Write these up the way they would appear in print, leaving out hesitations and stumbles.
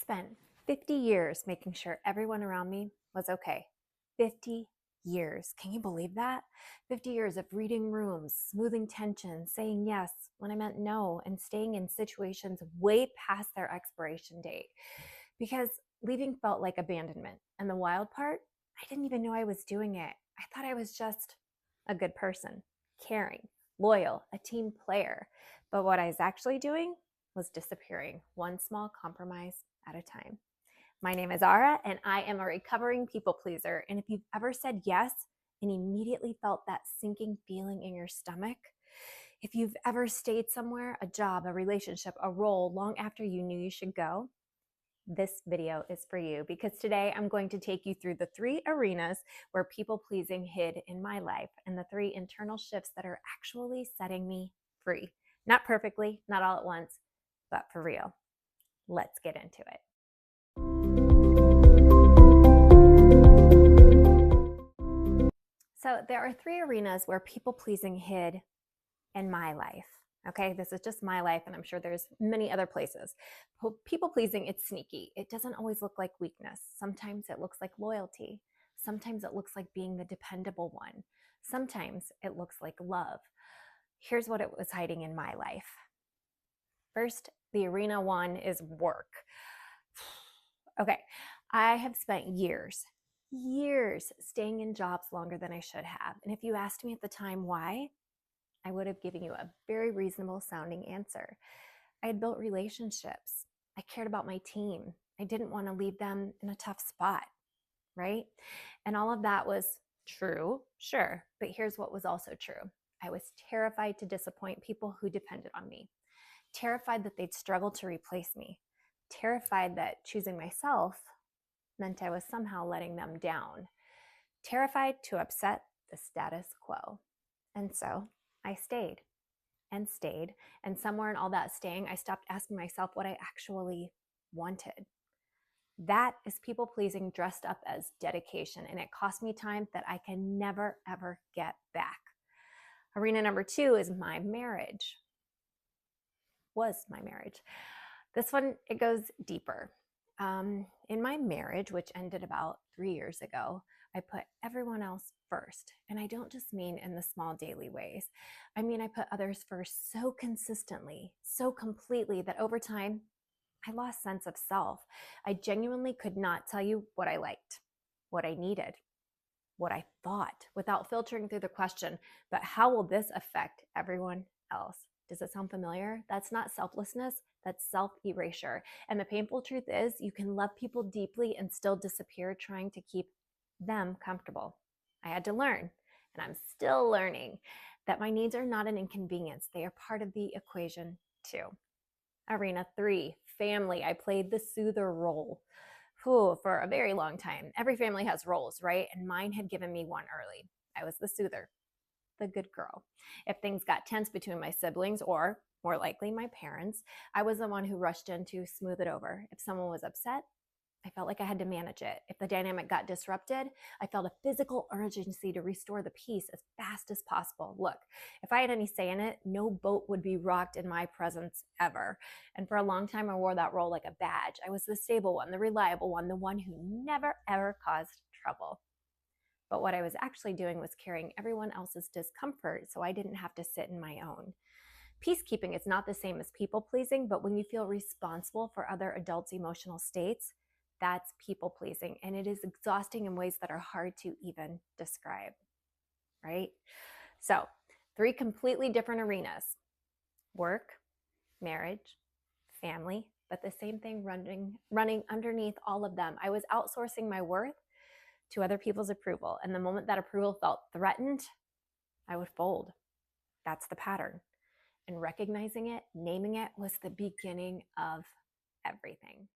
spent 50 years making sure everyone around me was okay. 50 years. Can you believe that? 50 years of reading rooms, smoothing tension, saying yes when I meant no, and staying in situations way past their expiration date. Because leaving felt like abandonment. And the wild part, I didn't even know I was doing it. I thought I was just a good person, caring, loyal, a team player. But what I was actually doing was disappearing, one small compromise at a time. My name is Ara, and I am a recovering people pleaser. And if you've ever said yes and immediately felt that sinking feeling in your stomach, if you've ever stayed somewhere, a job, a relationship, a role, long after you knew you should go, this video is for you, because today I'm going to take you through the 3 arenas where people pleasing hid in my life and the 3 internal shifts that are actually setting me free. Not perfectly, not all at once, but for real. Let's get into it. So there are 3 arenas where people pleasing hid in my life. Okay, this is just my life, and I'm sure there's many other places. People pleasing, it's sneaky. It doesn't always look like weakness. Sometimes it looks like loyalty. Sometimes it looks like being the dependable one. Sometimes it looks like love. Here's what it was hiding in my life. First, the arena 1 is work. Okay, I have spent years staying in jobs longer than I should have. And if you asked me at the time why, I would have given you a very reasonable sounding answer. I had built relationships. I cared about my team. I didn't want to leave them in a tough spot, right? And all of that was true, sure. But here's what was also true. I was terrified to disappoint people who depended on me, terrified that they'd struggle to replace me, terrified that choosing myself meant I was somehow letting them down, terrified to upset the status quo. And so I stayed and stayed. And somewhere in all that staying, I stopped asking myself what I actually wanted. That is people pleasing dressed up as dedication. And it cost me time that I can never, ever get back. Arena number 2 is my marriage. Was my marriage. This one, it goes deeper. In my marriage, which ended about 3 years ago, I put everyone else first. And I don't just mean in the small daily ways. I mean, I put others first so consistently, so completely that over time, I lost sense of self. I genuinely could not tell you what I liked, what I needed, what I thought without filtering through the question, but how will this affect everyone else? Does it sound familiar? That's not selflessness, that's self-erasure. And the painful truth is you can love people deeply and still disappear trying to keep them comfortable. I had to learn, and I'm still learning, that my needs are not an inconvenience. They are part of the equation too. Arena 3, family. I played the soother role for a very long time. Every family has roles, right? And mine had given me one early. I was the soother, the good girl. If things got tense between my siblings, or more likely my parents, I was the one who rushed in to smooth it over. If someone was upset, I felt like I had to manage it. If the dynamic got disrupted, I felt a physical urgency to restore the peace as fast as possible. Look, if I had any say in it, no boat would be rocked in my presence ever. And for a long time, I wore that role like a badge. I was the stable one, the reliable one, the one who never, ever caused trouble. But what I was actually doing was carrying everyone else's discomfort so I didn't have to sit in my own. Peacekeeping is not the same as people pleasing, but when you feel responsible for other adults' emotional states, that's people pleasing. And it is exhausting in ways that are hard to even describe, right? So 3 completely different arenas: work, marriage, family, but the same thing running underneath all of them. I was outsourcing my worth to other people's approval. And the moment that approval felt threatened, I would fold. That's the pattern. And recognizing it, naming it, was the beginning of everything.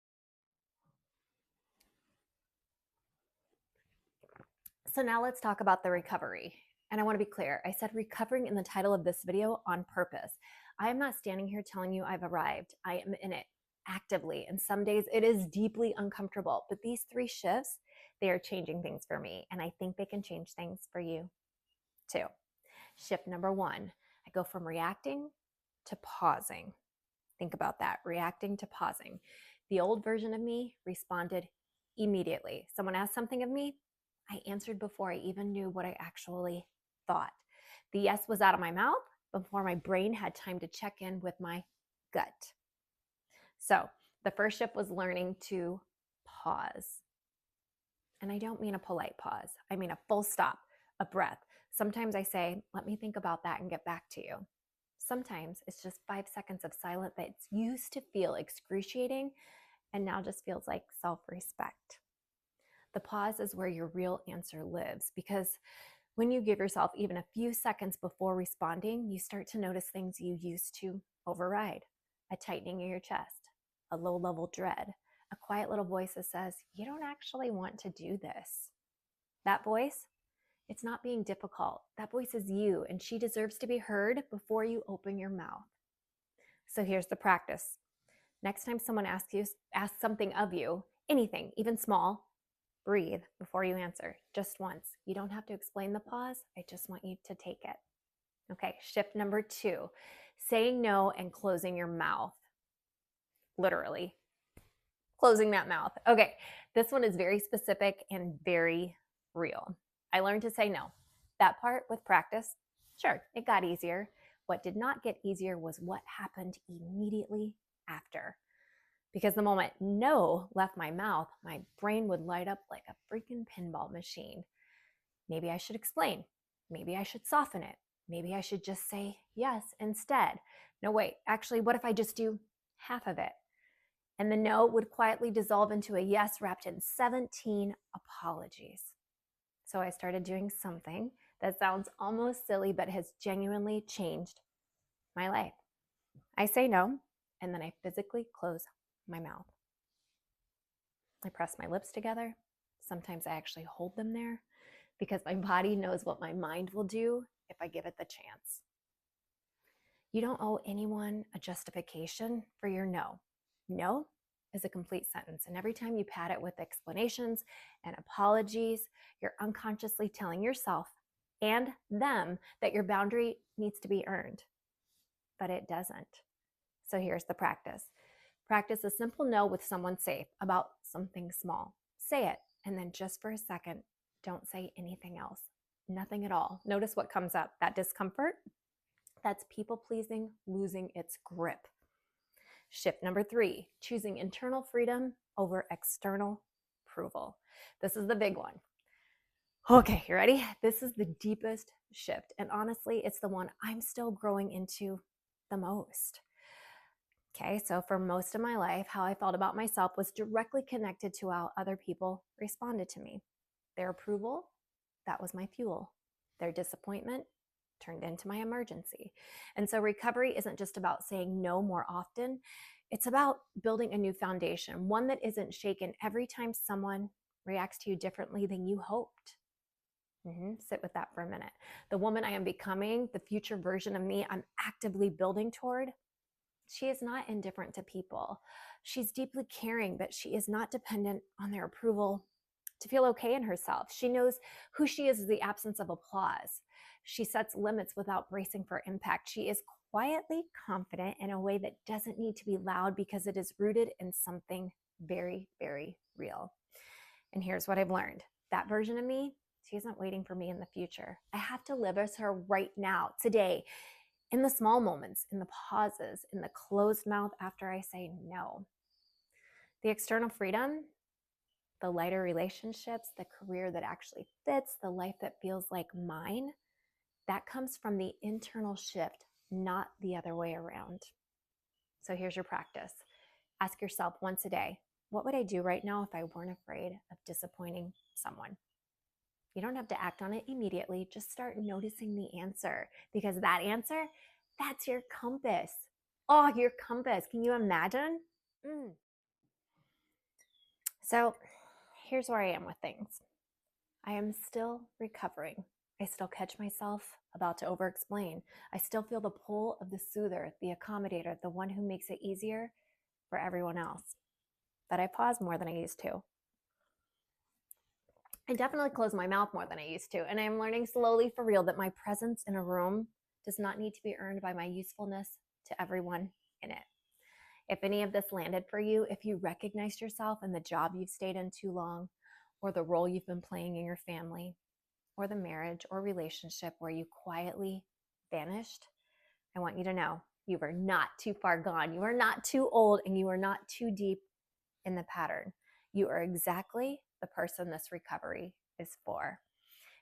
So now let's talk about the recovery. And I want to be clear, I said recovering in the title of this video on purpose. I am not standing here telling you I've arrived. I am in it actively. And some days it is deeply uncomfortable. But these 3 shifts, they are changing things for me. And I think they can change things for you too. Shift number 1, I go from reacting to pausing. Think about that, reacting to pausing. The old version of me responded immediately. Someone asked something of me, I answered before I even knew what I actually thought. The yes was out of my mouth before my brain had time to check in with my gut. So the first shift was learning to pause. And I don't mean a polite pause. I mean a full stop, a breath. Sometimes I say, let me think about that and get back to you. Sometimes it's just 5 seconds of silence that's used to feel excruciating and now just feels like self-respect. The pause is where your real answer lives, because when you give yourself even a few seconds before responding, you start to notice things you used to override: a tightening in your chest, a low-level dread, a quiet little voice that says, you don't actually want to do this. That voice, it's not being difficult. That voice is you, and she deserves to be heard before you open your mouth. So here's the practice. Next time someone asks something of you, anything, even small, breathe before you answer, just once. You don't have to explain the pause. I just want you to take it. Okay, shift number 2, saying no and closing your mouth. Literally, closing that mouth. Okay, this one is very specific and very real. I learned to say no. That part with practice, sure, it got easier. What did not get easier was what happened immediately after. Because the moment no left my mouth, my brain would light up like a freaking pinball machine. Maybe I should explain. Maybe I should soften it. Maybe I should just say yes instead. No, wait, actually, what if I just do half of it? And the no would quietly dissolve into a yes wrapped in 17 apologies. So I started doing something that sounds almost silly, but has genuinely changed my life. I say no, and then I physically close my mouth. I press my lips together. Sometimes I actually hold them there because my body knows what my mind will do if I give it the chance. You don't owe anyone a justification for your no. No is a complete sentence. And every time you pad it with explanations and apologies, you're unconsciously telling yourself and them that your boundary needs to be earned. But it doesn't. So here's the practice. Practice a simple no with someone safe about something small. Say it, and then just for a second, don't say anything else. Nothing at all. Notice what comes up. That discomfort, that's people-pleasing losing its grip. Shift number 3, choosing internal freedom over external approval. This is the big one. Okay, you ready? This is the deepest shift. And honestly, it's the one I'm still growing into the most. Okay, so for most of my life, how I felt about myself was directly connected to how other people responded to me. Their approval, that was my fuel. Their disappointment turned into my emergency. And so recovery isn't just about saying no more often. It's about building a new foundation, one that isn't shaken every time someone reacts to you differently than you hoped. Sit with that for a minute. The woman I am becoming, the future version of me I'm actively building toward, she is not indifferent to people. She's deeply caring, but she is not dependent on their approval to feel okay in herself. She knows who she is the absence of applause. She sets limits without bracing for impact. She is quietly confident in a way that doesn't need to be loud because it is rooted in something very, very real. And here's what I've learned. That version of me, she isn't waiting for me in the future. I have to live as her right now, today, in the small moments, in the pauses, in the closed mouth after I say no. The external freedom, the lighter relationships, the career that actually fits, the life that feels like mine, that comes from the internal shift, not the other way around. So here's your practice. Ask yourself once a day, what would I do right now if I weren't afraid of disappointing someone? You don't have to act on it immediately. Just start noticing the answer, because that answer, that's your compass. Oh, your compass. Can you imagine? So here's where I am with things. I am still recovering. I still catch myself about to over-explain. I still feel the pull of the soother, the accommodator, the one who makes it easier for everyone else. But I pause more than I used to. I definitely close my mouth more than I used to. And I'm learning slowly for real that my presence in a room does not need to be earned by my usefulness to everyone in it. If any of this landed for you, if you recognized yourself in the job you've stayed in too long, or the role you've been playing in your family, or the marriage or relationship where you quietly vanished, I want you to know you are not too far gone. You are not too old, and you are not too deep in the pattern. You are exactly the person this recovery is for.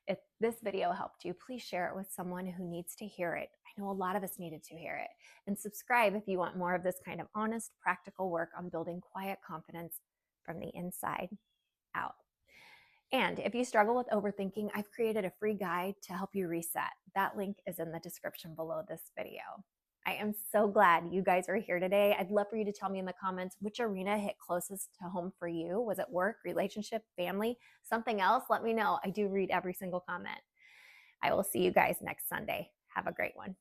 If this video helped you, please share it with someone who needs to hear it. I know a lot of us needed to hear it. And subscribe if you want more of this kind of honest, practical work on building quiet confidence from the inside out. And if you struggle with overthinking, I've created a free guide to help you reset. That link is in the description below this video. I am so glad you guys are here today. I'd love for you to tell me in the comments which arena hit closest to home for you. Was it work, relationship, family, something else? Let me know. I do read every single comment. I will see you guys next Sunday. Have a great one.